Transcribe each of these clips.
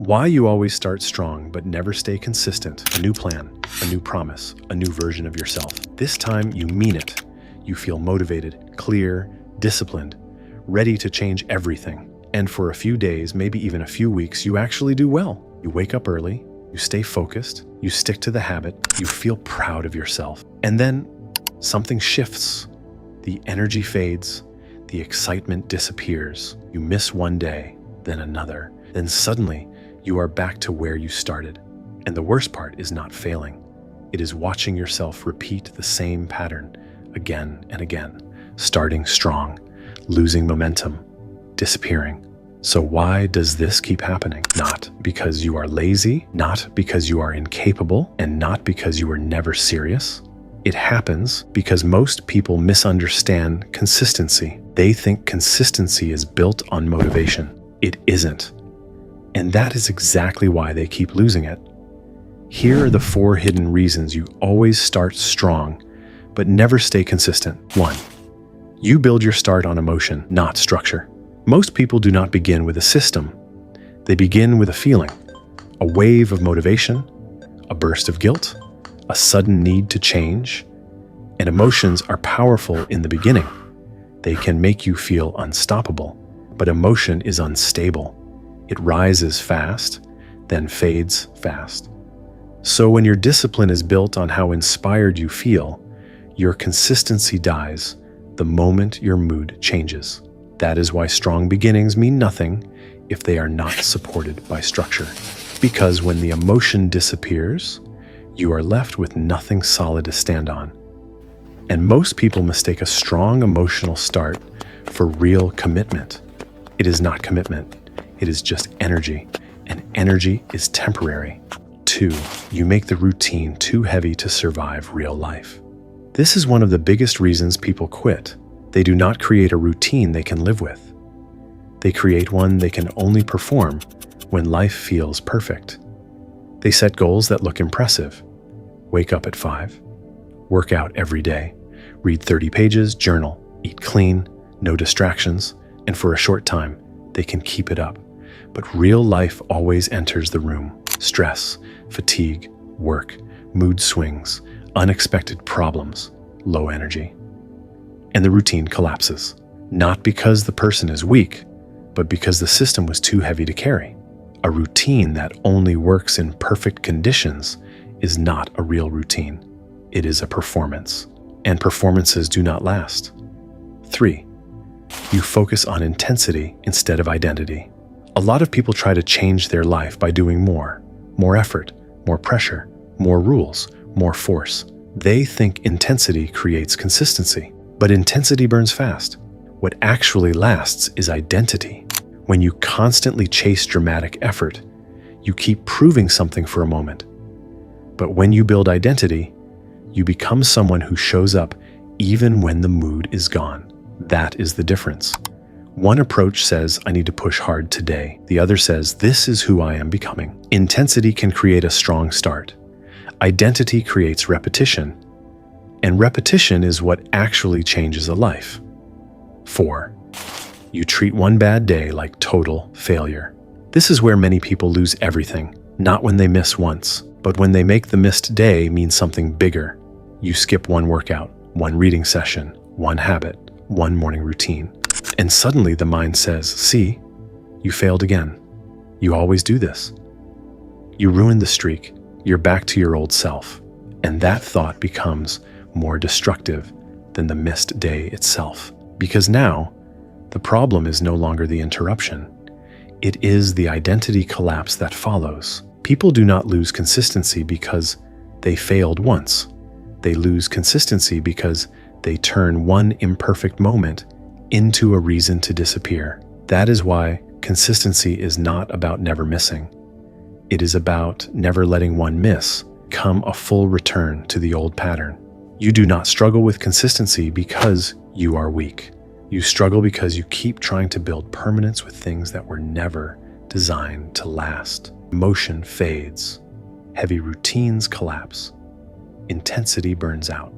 Why you always start strong but never stay consistent. A new plan, a new promise, a new version of yourself. This time you mean it. You feel motivated, clear, disciplined, ready to change everything. And for a few days, maybe even a few weeks, you actually do well. You wake up early, you stay focused, you stick to the habit, you feel proud of yourself. And then something shifts. The energy fades, the excitement disappears. You miss one day, then another. Then suddenly, you are back to where you started. And the worst part is not failing. It is watching yourself repeat the same pattern again and again, starting strong, losing momentum, disappearing. So why does this keep happening? Not because you are lazy, not because you are incapable, and not because you were never serious. It happens because most people misunderstand consistency. They think consistency is built on motivation. It isn't. And that is exactly why they keep losing it. Here are the 4 hidden reasons you always start strong, but never stay consistent. 1. You build your start on emotion, not structure. Most people do not begin with a system. They begin with a feeling, a wave of motivation, a burst of guilt, a sudden need to change. And emotions are powerful in the beginning. They can make you feel unstoppable, but emotion is unstable. It rises fast, then fades fast. So when your discipline is built on how inspired you feel, your consistency dies the moment your mood changes. That is why strong beginnings mean nothing if they are not supported by structure. Because when the emotion disappears, you are left with nothing solid to stand on. And most people mistake a strong emotional start for real commitment. It is not commitment. It is just energy, and energy is temporary. 2. You make the routine too heavy to survive real life. This is one of the biggest reasons people quit. They do not create a routine they can live with. They create one they can only perform when life feels perfect. They set goals that look impressive. Wake up at 5, work out every day, read 30 pages, journal, eat clean, no distractions, and for a short time, they can keep it up. But real life always enters the room. Stress, fatigue, work, mood swings, unexpected problems, low energy. And the routine collapses. Not because the person is weak, but because the system was too heavy to carry. A routine that only works in perfect conditions is not a real routine. It is a performance, and performances do not last. 3. You focus on intensity instead of identity. A lot of people try to change their life by doing more effort, more pressure, more rules, more force. They think intensity creates consistency, but intensity burns fast. What actually lasts is identity. When you constantly chase dramatic effort, you keep proving something for a moment. But when you build identity, you become someone who shows up even when the mood is gone. That is the difference. One approach says, I need to push hard today. The other says, this is who I am becoming. Intensity can create a strong start. Identity creates repetition. And repetition is what actually changes a life. 4. You treat one bad day like total failure. This is where many people lose everything. Not when they miss once, but when they make the missed day mean something bigger. You skip one workout, one reading session, one habit, one morning routine. And suddenly the mind says, see, you failed again. You always do this. You ruined the streak. You're back to your old self. And that thought becomes more destructive than the missed day itself. Because now, the problem is no longer the interruption. It is the identity collapse that follows. People do not lose consistency because they failed once. They lose consistency because they turn one imperfect moment into a reason to disappear. That is why consistency is not about never missing. It is about never letting one miss come a full return to the old pattern. You do not struggle with consistency because you are weak. You struggle because you keep trying to build permanence with things that were never designed to last. Motion fades. Heavy routines collapse. Intensity burns out.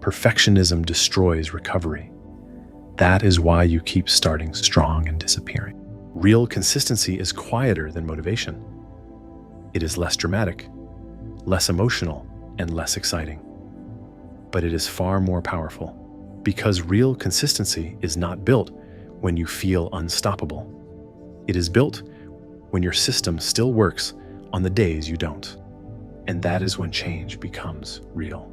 Perfectionism destroys recovery. That is why you keep starting strong and disappearing. Real consistency is quieter than motivation. It is less dramatic, less emotional, and less exciting. But it is far more powerful, because real consistency is not built when you feel unstoppable. It is built when your system still works on the days you don't. And that is when change becomes real.